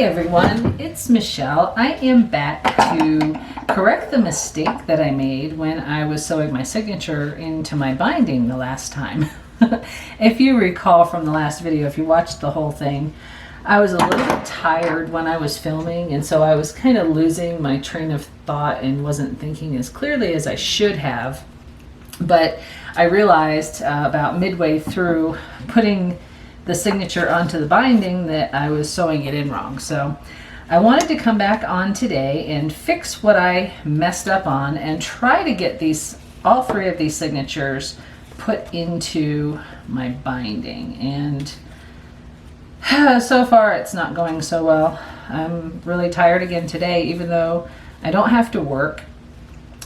everyone, it's Michelle. I am back to correct the mistake that I made when I was sewing my signature into my binding the last time. If you recall from the last video, if you watched the whole thing, I was a little bit tired when I was filming, and so I was kind of losing my train of thought and wasn't thinking as clearly as I should have. But I realized about midway through putting the signature onto the binding that I was sewing it in wrong. So I wanted to come back on today and fix what I messed up on and try to get all three of these signatures put into my binding. And so far it's not going so well. I'm really tired again today, even though I don't have to work.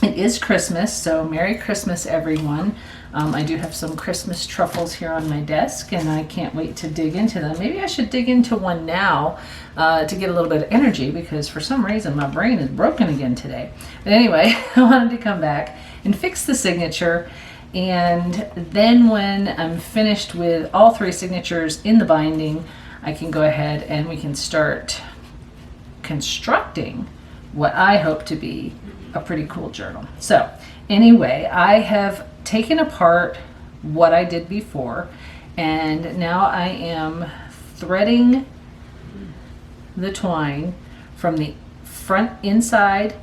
It is Christmas, so Merry Christmas, everyone. I do have some Christmas truffles here on my desk, and I can't wait to dig into them. Maybe I should dig into one now to get a little bit of energy, because for some reason my brain is broken again today. But anyway, I wanted to come back and fix the signature, and then when I'm finished with all three signatures in the binding, I can go ahead and we can start constructing what I hope to be a pretty cool journal. So anyway, I have taken apart what I did before, and now I am threading the twine from the front inside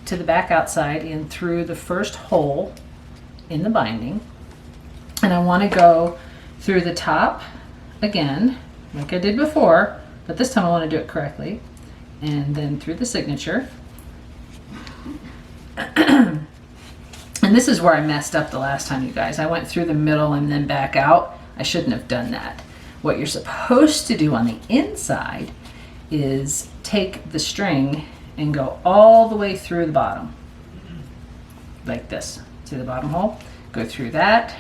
to the back outside and through the first hole in the binding. And I want to go through the top again like I did before, but this time I want to do it correctly, and then through the signature. And this is where I messed up the last time, you guys. I went through the middle and then back out. I shouldn't have done that. What you're supposed to do on the inside is take the string and go all the way through the bottom. Like this. See the bottom hole? Go through that.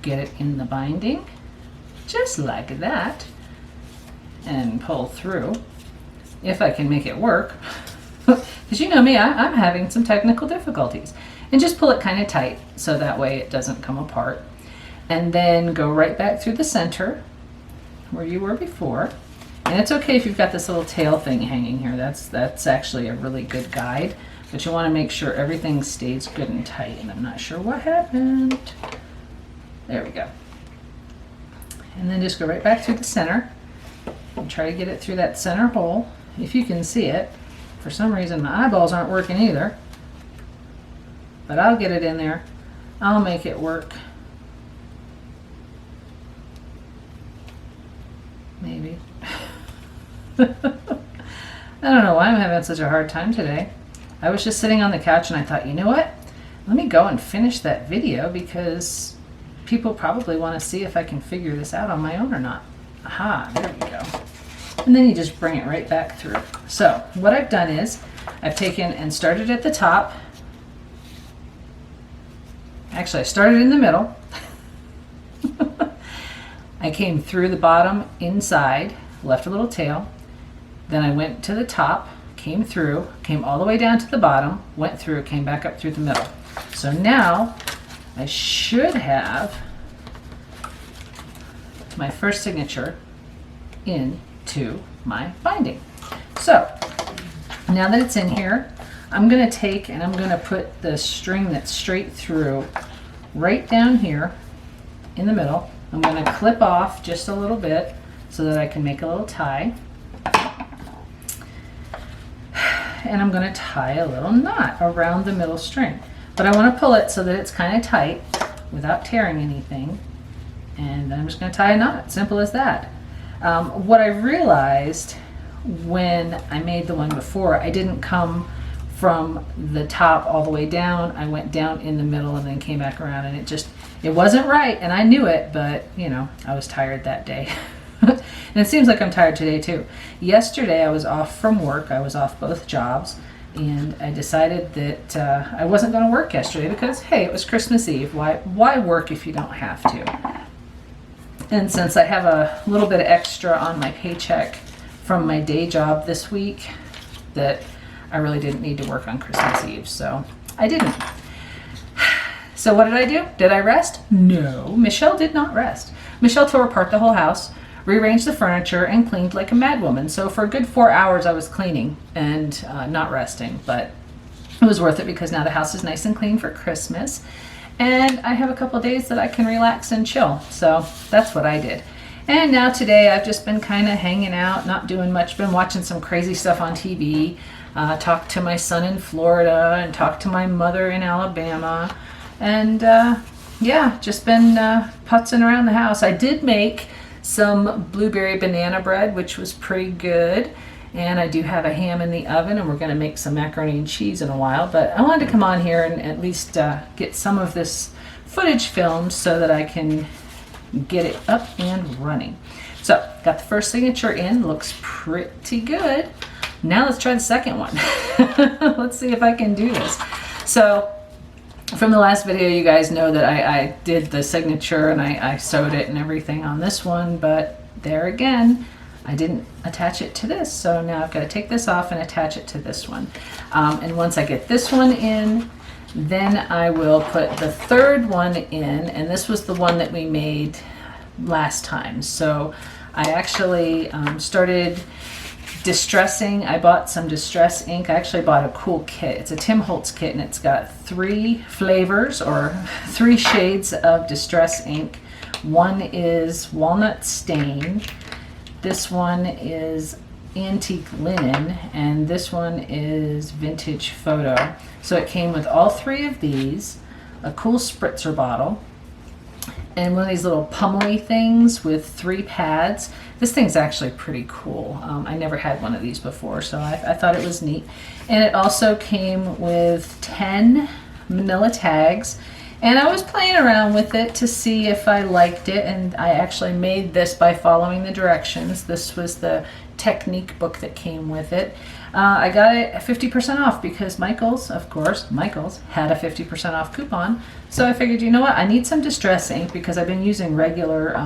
Get it in the binding. Just like that. And pull through. If I can make it work. Because you know me, I'm having some technical difficulties. And just pull it kind of tight so that way it doesn't come apart. And then go right back through the center where you were before. And it's okay if you've got this little tail thing hanging here. That's actually a really good guide. But you want to make sure everything stays good and tight. And I'm not sure what happened. There we go. And then just go right back through the center. And try to get it through that center hole. If you can see it. For some reason my eyeballs aren't working either. But I'll get it in there. I'll make it work. Maybe. I don't know why I'm having such a hard time today. I was just sitting on the couch and I thought, you know what? Let me go and finish that video, because people probably want to see if I can figure this out on my own or not. Aha, there we go. And then you just bring it right back through. So what I've done is I've taken and started at the top. Actually, I started in the middle. I came through the bottom inside, left a little tail. Then I went to the top, came through, came all the way down to the bottom, went through, came back up through the middle. So now I should have my first signature into my binding. So now that it's in here, I'm going to take and I'm going to put the string that's straight through right down here in the middle. I'm going to clip off just a little bit so that I can make a little tie. And I'm going to tie a little knot around the middle string. But I want to pull it so that it's kind of tight without tearing anything. And then I'm just going to tie a knot. Simple as that. What I realized when I made the one before, I didn't come from the top all the way down. I went down in the middle and then came back around, and it wasn't right, and I knew it, but you know, I was tired that day. And it seems like I'm tired today too. Yesterday I was off from work. I was off both jobs, and I decided that I wasn't going to work yesterday because, hey, it was Christmas Eve. Why work if you don't have to? And since I have a little bit of extra on my paycheck from my day job this week, that I really didn't need to work on Christmas Eve, so I didn't. So what did I do? Did I rest? No, Michelle did not rest. Michelle tore apart the whole house. rearranged the furniture, and cleaned like a madwoman. So for a good 4 hours I was cleaning and not resting, but it was worth it because now the house is nice and clean for Christmas. And I have a couple days that I can relax and chill. So that's what I did. And now today I've just been kind of hanging out, not doing much. Been watching some crazy stuff on TV. Talked to my son in Florida and talked to my mother in Alabama. And yeah, just been putzing around the house. I did make some blueberry banana bread, which was pretty good. And I do have a ham in the oven, and we're going to make some macaroni and cheese in a while. But I wanted to come on here and at least get some of this footage filmed so that I can get it up and running. So, got the first signature in. Looks pretty good. Now let's try the second one. Let's see if I can do this. So, from the last video, you guys know that I did the signature and I sewed it and everything on this one. But there again, I didn't attach it to this, so now I've got to take this off and attach it to this one. And once I get this one in, then I will put the third one in, and this was the one that we made last time. So I actually started distressing. I bought some distress ink. I actually bought a cool kit. It's a Tim Holtz kit, and it's got 3 flavors or 3 shades of distress ink. One is walnut stain. This one is antique linen, and this one is vintage photo. So it came with all 3 of these, a cool spritzer bottle, and one of these little pummely things with 3 pads. This thing's actually pretty cool. I never had one of these before, so I thought it was neat. And it also came with 10 manila tags. And I was playing around with it to see if I liked it, and I actually made this by following the directions. This was the technique book that came with it. I got it at 50% off because Michaels, of course, Michaels had a 50% off coupon. So I figured, you know what, I need some distress ink because I've been using regular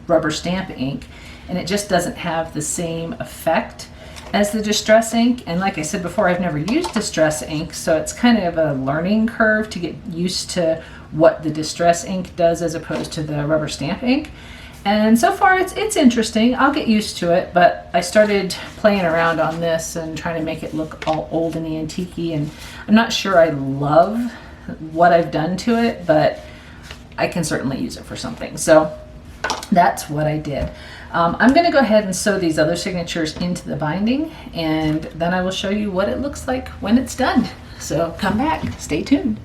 rubber stamp ink, and it just doesn't have the same effect as the distress ink. And like I said before, I've never used distress ink, so it's kind of a learning curve to get used to what the distress ink does as opposed to the rubber stamp ink. And so far it's interesting. I'll get used to it, but I started playing around on this and trying to make it look all old and antique-y, and I'm not sure I love what I've done to it, but I can certainly use it for something. So that's what I did. I'm going to go ahead and sew these other signatures into the binding, and then I will show you what it looks like when it's done. So come back, stay tuned.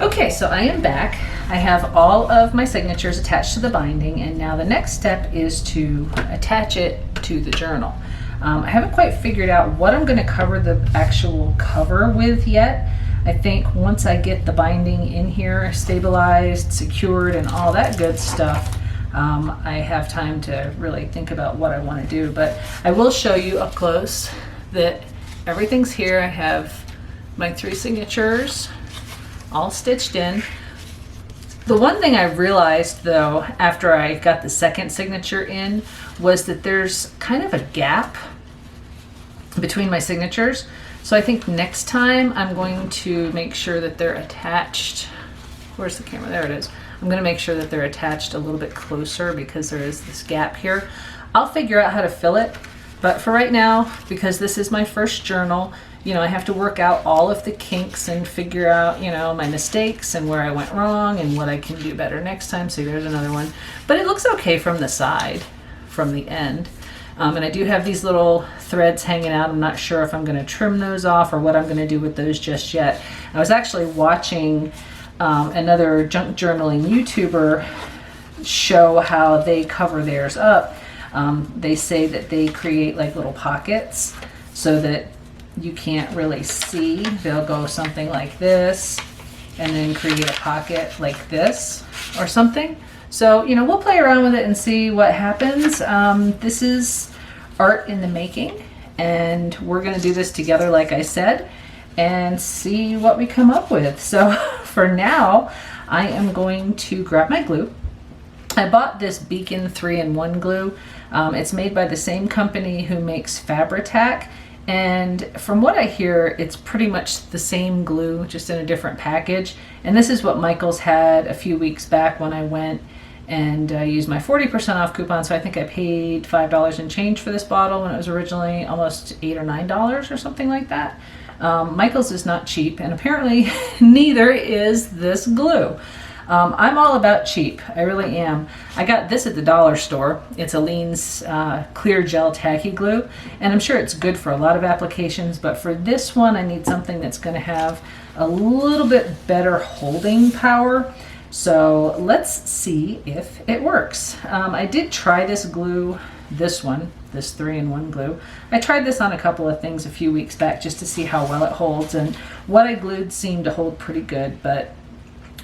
Okay, so I am back. I have all of my signatures attached to the binding, and now the next step is to attach it to the journal. I haven't quite figured out what I'm going to cover the actual cover with yet. I think once I get the binding in here stabilized, secured, and all that good stuff, I have time to really think about what I want to do. But I will show you up close that everything's here. I have my 3 signatures all stitched in. The one thing I realized though after I got the second signature in was that there's kind of a gap between my signatures. So I think next time I'm going to make sure that they're attached. Where's the camera? There it is. I'm going to make sure that they're attached a little bit closer because there is this gap here. I'll figure out how to fill it, but for right now, because this is my first journal, you know, I have to work out all of the kinks and figure out, you know, my mistakes and where I went wrong and what I can do better next time. So there's another one, but it looks okay from the side, from the end. And I do have these little threads hanging out. I'm not sure if I'm going to trim those off or what I'm going to do with those just yet. I was actually watching another junk journaling YouTuber show how they cover theirs up. They say that they create like little pockets so that you can't really see. They'll go something like this and then create a pocket like this or something. So, you know, we'll play around with it and see what happens. This is art in the making, and we're going to do this together, like I said, and see what we come up with. So for now, I am going to grab my glue. I bought this Beacon 3-in-1 glue. It's made by the same company who makes Fabri-Tac, and from what I hear, it's pretty much the same glue, just in a different package. And this is what Michaels had a few weeks back when I went, and used my 40% off coupon. So I think I paid $5 and change for this bottle when it was originally almost $8 or $9 or something like that. Michael's is not cheap, and apparently neither is this glue. I'm all about cheap. I really am. I got this at the dollar store. It's Aleene's clear gel tacky glue, and I'm sure it's good for a lot of applications, but for this one I need something that's going to have a little bit better holding power. So let's see if it works. I did try this glue, this 3-in-1 glue. I tried this on a couple of things a few weeks back just to see how well it holds, and what I glued seemed to hold pretty good, but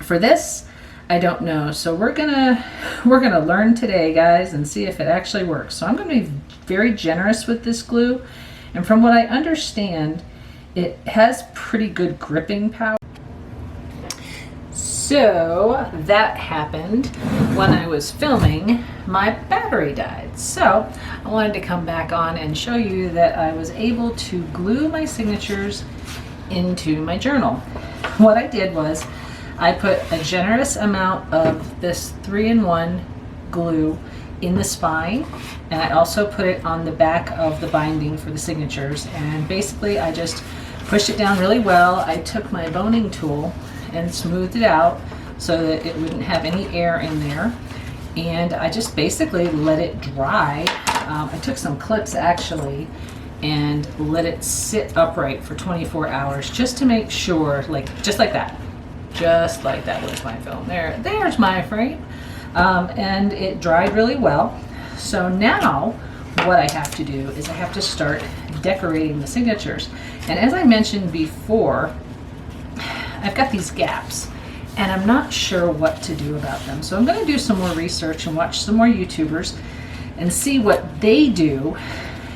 for this, I don't know. So we're gonna learn today, guys, and see if it actually works. So I'm gonna be very generous with this glue, and from what I understand, it has pretty good gripping power. So that happened when I was filming. My battery died, so I wanted to come back on and show you that I was able to glue my signatures into my journal. What I did was I put a generous amount of this 3-in-1 glue in the spine, and I also put it on the back of the binding for the signatures, and basically I just pushed it down really well. I took my boning tool and smoothed it out so that it wouldn't have any air in there, and I just basically let it dry. I took some clips actually and let it sit upright for 24 hours just to make sure, just like that. Just like that. Where's my film? There's my frame. And it dried really well. So now what I have to do is I have to start decorating the signatures. And as I mentioned before, I've got these gaps and I'm not sure what to do about them. So I'm going to do some more research and watch some more YouTubers and see what they do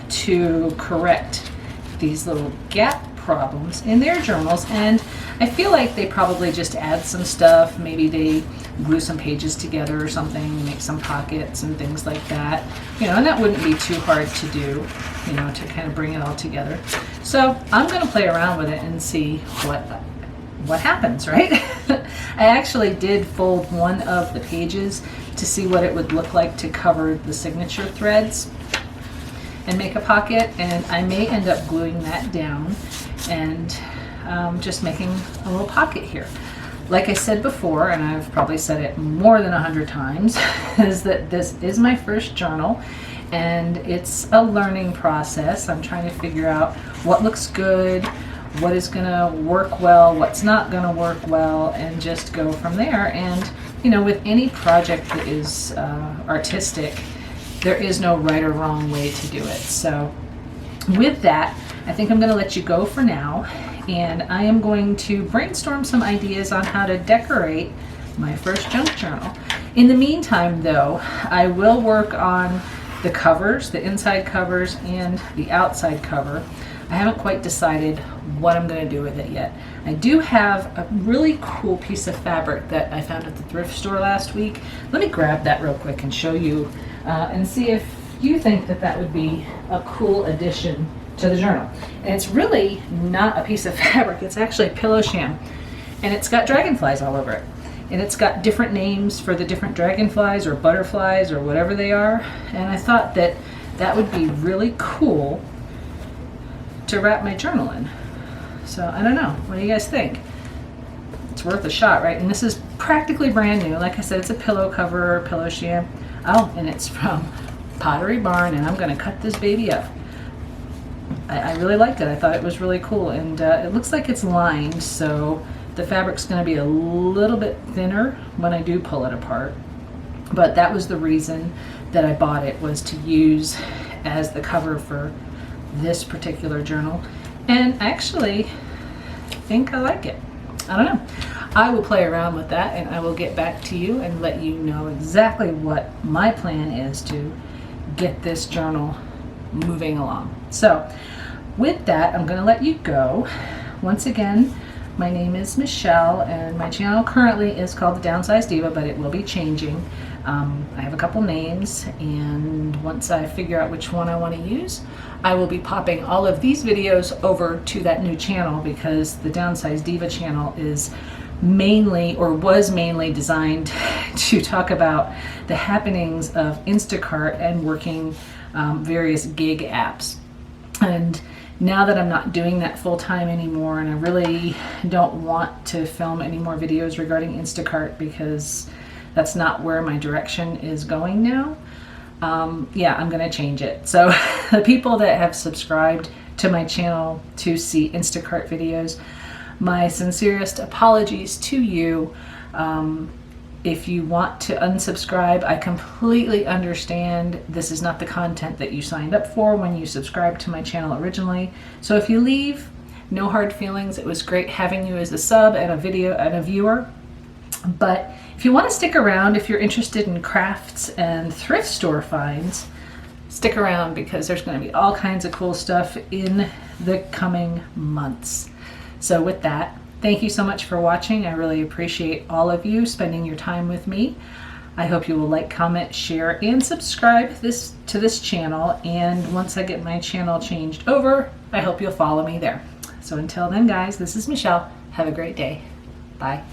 to correct these little gap problems in their journals. And I feel like they probably just add some stuff. Maybe they glue some pages together or something, make some pockets and things like that. And that wouldn't be too hard to do, to kind of bring it all together. So I'm going to play around with it and see what happens, right? I actually did fold one of the pages to see what it would look like to cover the signature threads and make a pocket, and I may end up gluing that down and just making a little pocket here. Like I said before, and I've probably said it more than 100 times, is that this is my first journal and it's a learning process. I'm trying to figure out what looks good, what is gonna work well, what's not gonna work well, and just go from there. And with any project that is artistic, there is no right or wrong way to do it. So with that, I think I'm going to let you go for now, and I am going to brainstorm some ideas on how to decorate my first junk journal. In the meantime, though, I will work on the covers, the inside covers and the outside cover. I haven't quite decided what I'm going to do with it yet. I do have a really cool piece of fabric that I found at the thrift store last week. Let me grab that real quick and show you and see if you think that would be a cool addition to the journal. And it's really not a piece of fabric, it's actually pillow sham, and it's got dragonflies all over it, and it's got different names for the different dragonflies or butterflies or whatever they are, and I thought that would be really cool to wrap my journal in. So I don't know, what do you guys think? It's worth a shot, right? And this is practically brand new. Like I said, it's a pillow cover or pillow sham. Oh, and it's from Pottery Barn, and I'm going to cut this baby up. I really liked it. I thought it was really cool, and it looks like it's lined, so the fabric's going to be a little bit thinner when I do pull it apart. But that was the reason that I bought it, was to use as the cover for this particular journal, and I actually think I like it. I don't know. I will play around with that, and I will get back to you and let you know exactly what my plan is to get this journal moving along. So with that, I'm going to let you go. Once again, my name is Michelle, and my channel currently is called The Downsized Diva, but it will be changing. I have a couple names, and once I figure out which one I want to use, I will be popping all of these videos over to that new channel, because the Downsized Diva channel is mainly, or was mainly designed to talk about the happenings of Instacart and working various gig apps. And now that I'm not doing that full time anymore, and I really don't want to film any more videos regarding Instacart because that's not where my direction is going now, yeah, I'm going to change it. So the people that have subscribed to my channel to see Instacart videos, my sincerest apologies to you. If you want to unsubscribe, I completely understand. This is not the content that you signed up for when you subscribed to my channel originally. So if you leave, no hard feelings. It was great having you as a sub and a viewer. But if you want to stick around, if you're interested in crafts and thrift store finds, stick around because there's going to be all kinds of cool stuff in the coming months. So with that, thank you so much for watching. I really appreciate all of you spending your time with me. I hope you will like, comment, share, and subscribe to this channel. And once I get my channel changed over, I hope you'll follow me there. So until then, guys, this is Michelle. Have a great day. Bye.